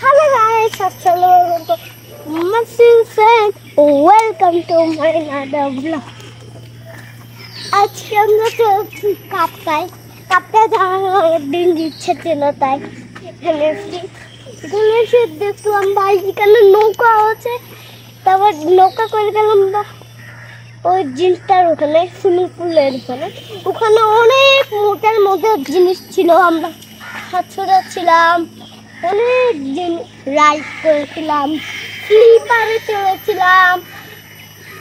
Hello guys, welcome to my another vlog. আজকে আমরা চলছি কাপ্তায় যাওয়ার অনেকদিন ইচ্ছে ছিল, তাই এখানে এসে দেখলাম ভাই এখানে নৌকা আছে। তারপর নৌকা করে গেলাম ওই জিনিসটার ওখানে, সুইমিং পুলের ওখানে অনেক মোটের মধ্যে জিনিস ছিল। আমরা হাত ছোড়াচ্ছিলাম, অনেক রাইড করেছিলাম, স্লিপারে চড়েছিলাম,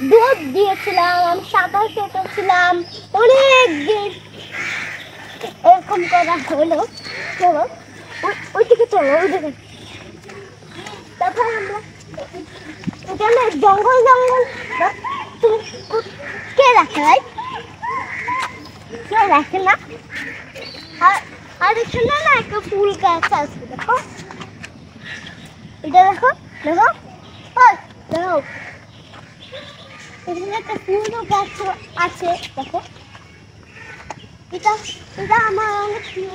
ডুব দিয়েছিলাম, আমি সাঁতার কেটেছিলাম, অনেক দিন এরকম করা হলো। চলো ওইদিকে চলো, ওইদিকে। তারপর আমরা এখানে জঙ্গল তুমি কে রাখে ভাই? কেউ রাখে না। আর এখানে না একটা ফুল গাছ আছে, দেখো এটা, দেখো দেখো দেখো, এখানে একটা ফুল গাছ আছে, দেখো। এটা আমার অনেক প্রিয়।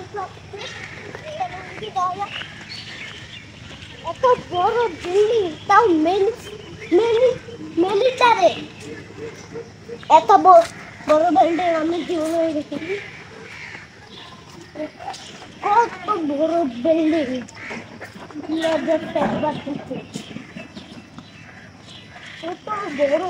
এত বড় বিল্ডিং, তাও মিলিটারে। এত বড় বিল্ডিং আমি জীবনে দেখিনি। কত বড় বিল্ডিং, কত বড়।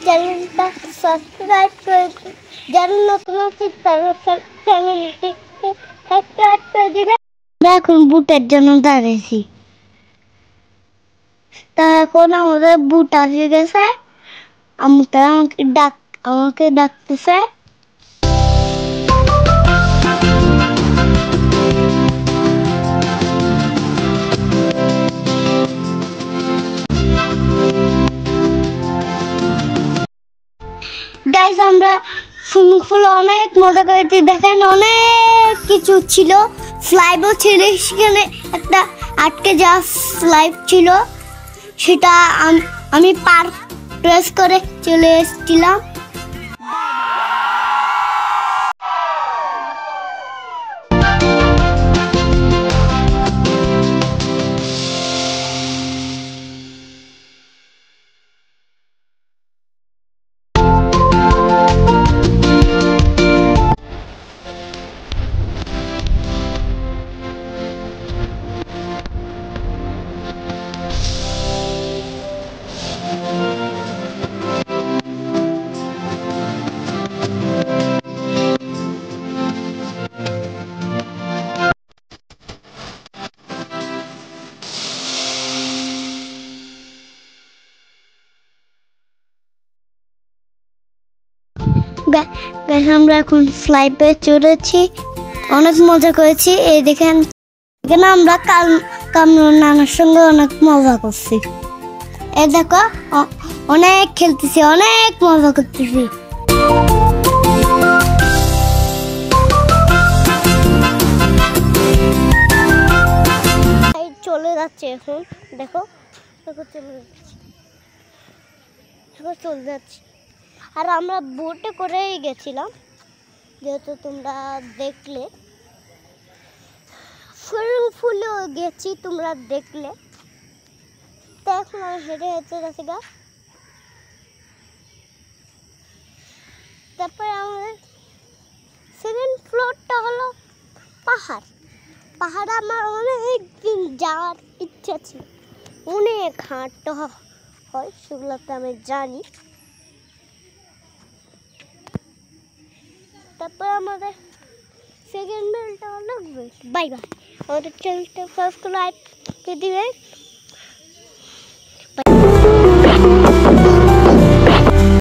চ্যানেলটা সাবস্ক্রাইব করে যারা নতুন আছে তারা চ্যানেলটিকে সাবস্ক্রাইব করে দিবে। এখন বুটের জন্য দাঁড়িয়েছি, তা এখন আমাদের বুট আসে গেছে, আমাকে ডাকতেছে। গাইস, আমরা সুইমিং পুলে অনেক মজা করেছি। দেখেন অনেক কিছু ছিল, স্লাইডও ছিল, সেখানে একটা আটকে যাওয়া স্লাইড ছিল, সেটা আমি প্রেস করে চলে এসেছিলাম। আমরা এখন স্লাইডে চড়েছি, অনেক মজা করেছি। এই দেখেন, এখানে আমরা কামরুন নানার সঙ্গে অনেক মজা করছি। এই দেখো, অনেক খেলতেছি, অনেক মজা করতেছি। চলে যাচ্ছে এখন, দেখো চলে যাচ্ছে। আর আমরা বোটে করেই গেছিলাম, যেহেতু তোমরা দেখলে। সুইমিং পুলেও গেছি, তোমরা দেখলে। তো এখন আমি হেঁটে গেছি গা। তারপরে আমাদের সেকেন্ড ফ্লোরটা হলো পাহাড়। আমার অনেক দিন যাওয়ার ইচ্ছা ছিল, অনেক হাঁটতে হয়, সেগুলো তো আমি জানি। তারপর আমাদের সেকেন্ড বেলটা হলো বাই বাই। আমাদের চ্যানেলটা সাবস্ক্রাইব করে দিবেন।